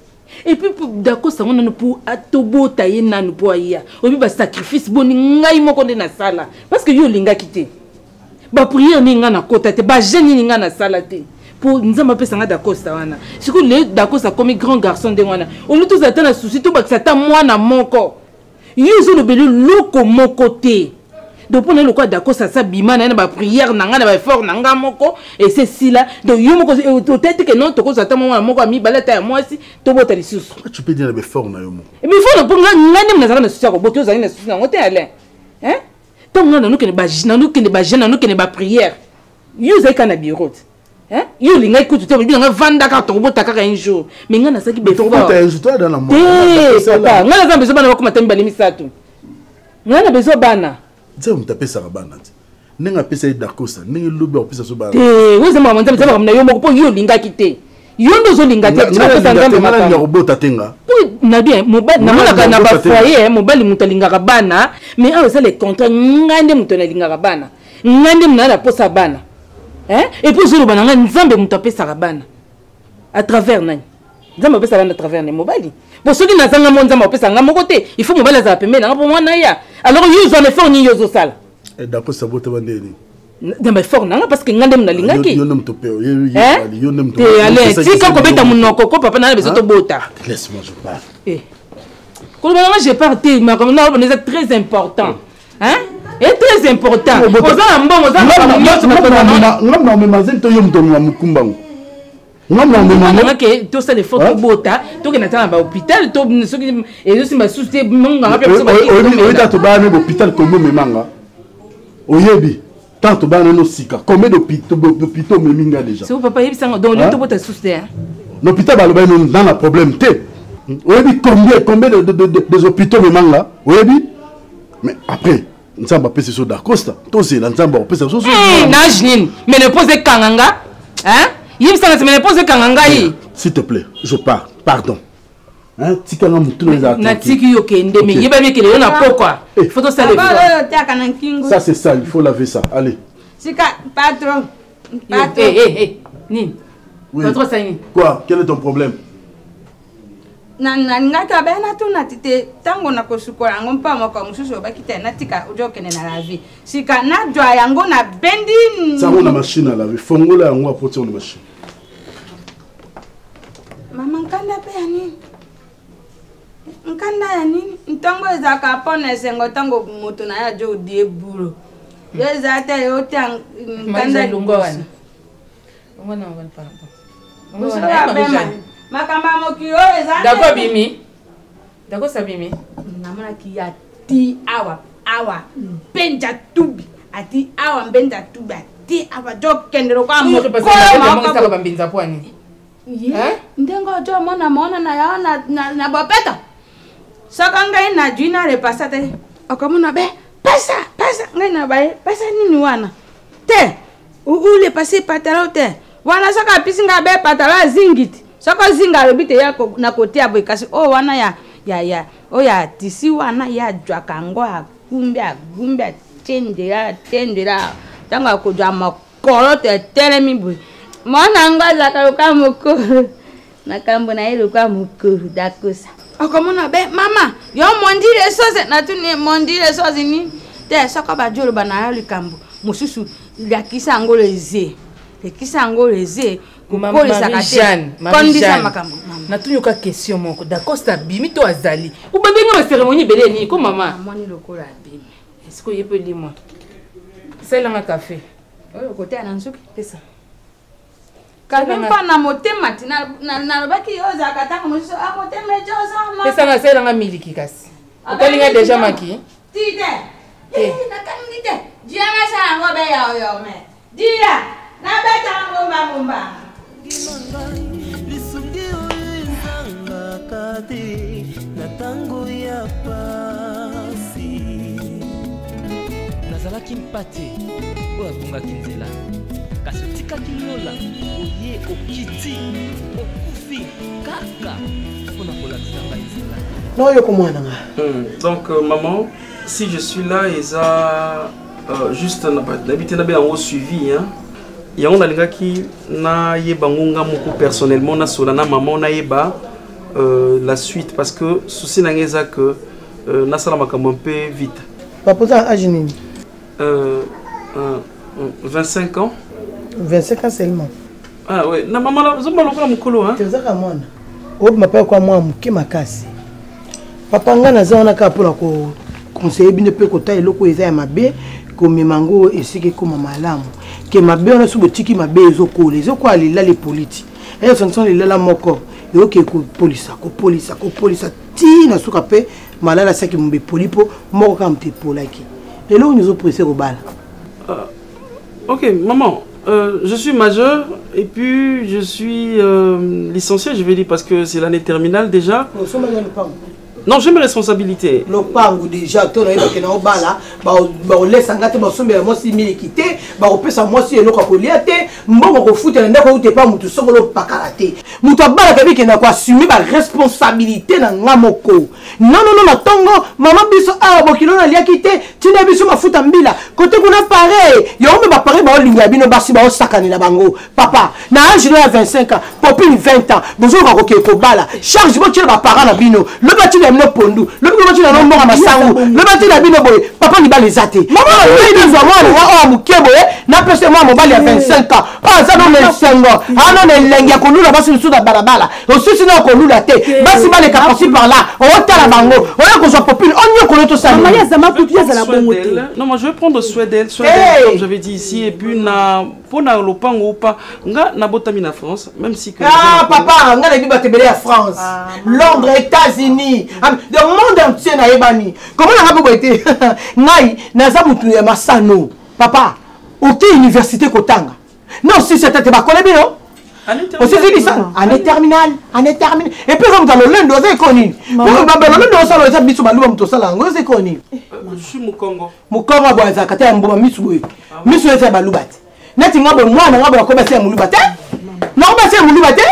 Et puis, d'accord, ça on a pour atobo tailler nan pour aya. Au lieu de sacrifice, bon, n'importe moko de na sala. Parce que yo linga quitté. Ba prière ninga na kota te, ba jeune ninga na sala te. Pour nous avons appelé ça d'accord ça wana. Si vous le d'accord ça comme grand garçon de wana. On nous tous attend la souci tout que ça ta moi na moko. Yo zo le belu loko mon côté. Donc on est le quoi d'accord ça bima na ba prière nanga na ba effort nanga moko et c'est si là donc yo moko peut-être que non to ko ça ta moi moko mi balata ya moi si to bota li sous. Tu peux dire ba effort na yo mo. Et mais faut na ponga ngane na zala na souci ko boto za na souci na ngote ale. Hein? Tant on a nous que ne ba jina nous que ne ba jeune nous que ne ba prière. Yo za kana bureau. Hein? Yo linga écoute tu bien nga vanda ka to bota ka un jour. Mais ngana ça ki be fort. Tu es toi dans la mort. Eh papa, ngana za besoin bana ko matambi balimi satu. Ngana besoin bana. Tu sais, tu as ça rabana. Nenga pesa d'Acosta, nenga lobe pesa so bana. Eh, vous avez monté ça comme na yo moko yo linga kité. Yo ndo zo linga te, tu peux s'entendre na robota tenga. Oui, na bien, mobile na mona na ba foyer, mobile mutolinga rabana, mais ah ça les contrats ngande mutolinga rabana. Ngande mna la posa bana. Hein? Et puis zo bana nzambe mutope sa rabana. À travers nani. Nzambe pesa bana à travers les mobile. Pour ceux qui n'azanga mon nzambe pesa nga mokote, il faut mobile za pembe na pour moi na ya. Alors yo zo ne fait ni yo zo sala. Et d'accord ça bote bandeli. Ndamba fort nanga parce que ngande mna lingaki. Yo nem topé, yo nem topé. Eh allez, si quand kobeta munoko ko papa na besoin to bota. Laisse-moi je parle. Eh. Quand j'ai parti, mais comme là c'est très important. Hein? Et très important. Oza mbongo oza ngam na mazen to yom to na mukumbango. Ngam na mama que to ça les photos bota, to que na ba hôpital, to so que et aussi ma souci monga rapia so ba. Oui, to ba na hôpital comme memanga. Oyebi. Tant to ba no sika. Combien d'hôpitaux meminga déjà? C'est papa yebi sanga donc le to bota souci hein. L'hôpital ba ba no dans la problème té. Oyebi combien des hôpitaux memanga? Oyebi. Mais après nous sommes pas sur d'Acosta. Tous ces nous sommes pas sur. Najnin, mais ne pose kanganga, hein? Il me semble que me ne pose kanganga yi. S'il te plaît, je pars. Pardon. Hein? Tikanga mutu les attentes. Na tiki yo kende mais yeba bien que le na pourquoi? Faut to ça le. Ça c'est ça, il faut laver ça. Allez. Sika patron. Eh, Nin. Oui. Quoi? Quel est ton problème? Nangata bena tu natite tango na kosukola ngompa moko mususu bakita natika ujokene na lavi. Sika na jwa yango na bendi. Ça on a machine à laver. Fongola yango apoti on machine. Mama nkanda pe yani. Nkanda yani ntongo ezaka pona sengo tango moto na ya jo die buro. Yeza te yote nkanda lungo wana. Ngona ngona pardon. Makamba mokio eza D'accord bimi. D'accord ça bimi. Namona ki ya ti awa benja tubi ati awa benja tubi ati awa jo kendero kwa moko ko ba mbinza pwani. Ndengo jo mona na ya na bopeta. Saka ngai na jina le pasate. Akamuna be pesa ngai na bae pesa nini wana. Te ule pasi patalo te. Wana saka pisinga be patala zingiti. Soko zinga robite yako na kote abo kasi o wana ya o ya tisi wana ya jwa kango agumbe tendera tanga ko jwa makoro te telemi bu mona ngaza karuka muko na kambo na ile kwa muko dakosa akomona be mama yo mondire soze na tuni mondire soze ni te soko ba joro bana ya likambo mususu ya kisa ngoleze le kisa ngoleze Marie-Jeanne, natuyoka question moko d'accord ça bimi to azali ubandenga ma cérémonie belé ni ko mama moni lokola bimi est-ce que yepe limo c'est là un café oyo côté ananzuki pesa kalompa na motema na lobaki yoza katanga muso amotema joza ma pesa na c'est là miliki kasi okolinga déjà maki tite na kanite diana sa ngobe ya oyo me dia na beta ngomba lisungi oyo ezangaka te na ntango ya pasi nazalaki mpate oyo abungaki nzela kasi otikaki lola oye okiti okufi kaka mpona kolakisa ngai nzela noyo komwana nga donc maman si je suis là eza juste nabite na be yango suivi yango nalingaki nayeba ngonga moko personnellement na sola na maman nayeba la suite parce que souci na ngeza que nasala makambo un peu vite. Papa âge nini? 25 ans. 25 ans seulement. Ah ouais, na maman la zomba lokola mukolo hein. Tezaka mwana. Obi mapa kwa mwa muke makasi. Papa nga nazaona ka pona ko conseiller bine pe ko ta eloko eza ya mabe ko memango esike ko malamu. Que ma bé on a sous boutique ma bé les quoi les politiques et sont les là moko et ok police ti na suka pe malala saki mbe polipo moko kam te polaki et là on nous a pressé au bal. OK maman je suis majeur et puis je suis licencié je vais dire parce que c'est l'année terminale déjà. Non, j'ai mes responsabilités. Le pango déjà, tu as dit que au bala, on laisse un gâteau, on moi si milité, on peut ça moi si le cocoliate, on fout un d'accord où pas mutu solo pas karaté. Mutu bala kabi que n'a pas assumé ma responsabilité dans ngamoko. Non, tongo, maman biso ah bokilo na lia quitté, tu n'as biso ma fout en bila. Côté qu'on a pareil, yo me ba pareil ba linga bino basi ba sakani na bango. Papa, na âge de 25 ans, popine 20 ans, besoin ko ko bala. Charge bo tu ba parents na bino. Le bati no pondu le bati na no masangu le bati na bino boy papa ni ba les até maman ni nous avons wa mukebo na pese moi mobali ya 25 ans ah ça non le sengo ah non le lengi ya kolula basi nsu da barabala osusi na kolula te basi ba le kapasi par là on tala bango on ko so popine on yo ko to ça maman ya zama putu ya za la bongo te non moi je vais prendre soin d'elle comme j'avais dit ici et puis na pona lopango pa nga na botami na France même si que ah papa nga na biba tebele ya France Londres États-Unis le monde entier na yebani comment na ngabo été ngai naza mutu ya masano papa auté université kotanga non si c'était ba kolebi non aussi c'est ça année terminale et puis comme dans le lendo c'est connu pour ba le lendo ça le biso baluba muto sala ngo c'est connu je suis mukongo bwa za kata mboma misu eza baluba te neti ngabo mwana ngabo ko basi ya muluba te non basi ya muluba te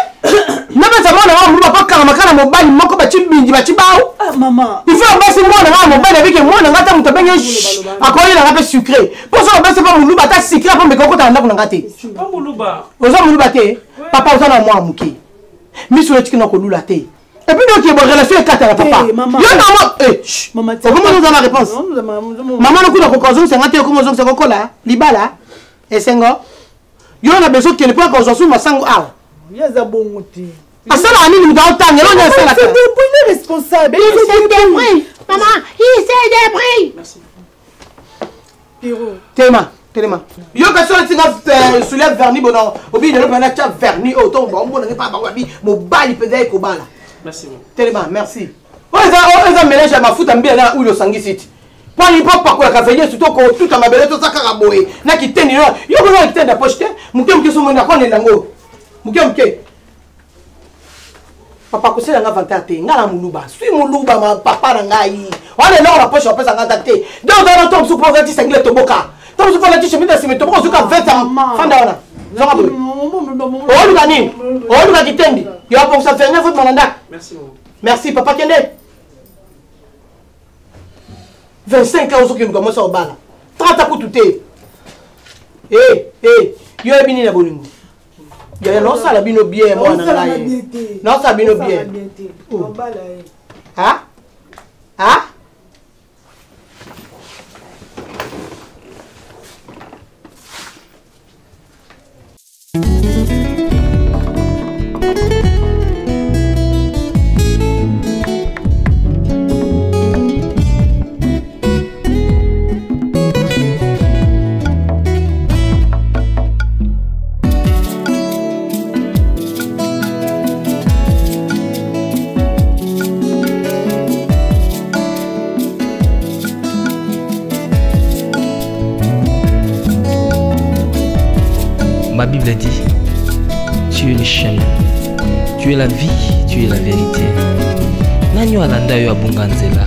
nabeza mwana wa muluba pakaramaka na mobali moko bachibindi bachibao maman il faut basi mwana wa mobali avec mwana ngata muto benye akoyela ngape sucré poso basi pa muluba ta sucré pa mbekoko ta ndako ngate pas muluba oza muluba te papa oza na mwa muke miso le tikina ko lula te et puis donc il y a une relation avec la papa maman yo na maman comment nous avons la réponse maman no kuna ko kozo 50 ko mozo ko kola libala esengo yo na besoin que ne pas kozo su masango ah yaza bongo te asala ani muda otanga lo nya sala c'est le responsable il s'est débrouillé maman il s'est débrouillé merci Téléma yo ka so tinga soulève vernis bono obi ne pas na cha vernis o to bon bono pas ba wabi mo bali peut-être ko bala merci Téléma merci oza mélange ya mafuta mbila na ulo sangi city pour il pas quoi ka veiller surtout ko tout à mabele to saka boye na kiteni yo ko na kiteni da poche muke so mo na ko ne lango muke papa ko sela nga vantate ngala muluba suis muluba ma papa na ngai wale na la poche opesa ngata te donc dans ton sous projet single to boka ton sous projet chemin de ciment to boka zuka 20 ans fanda wana zonga boy o luka nini o luka kitendi yo pour ça faire neuf mananda merci papa kende 25 ans qui nous commence au bala 30 ans pour tout yo ebini na bolingo ya no sala bino bien moi na ngai no sala bino bien ah Ma Bible dit, tu es le chemin, tu es la vie, tu es la vérité. Nanyo alanda yo abunga nzela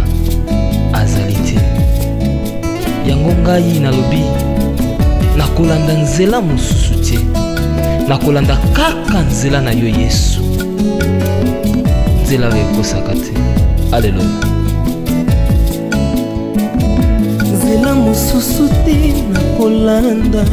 azalite. Yango ngai nalobi nakolanda nzela mosusu te. Nakolanda kaka nzela na yo Yesu. Nzela oyo ekosaka te. Alleluya. Nzela mosusu te nakolanda.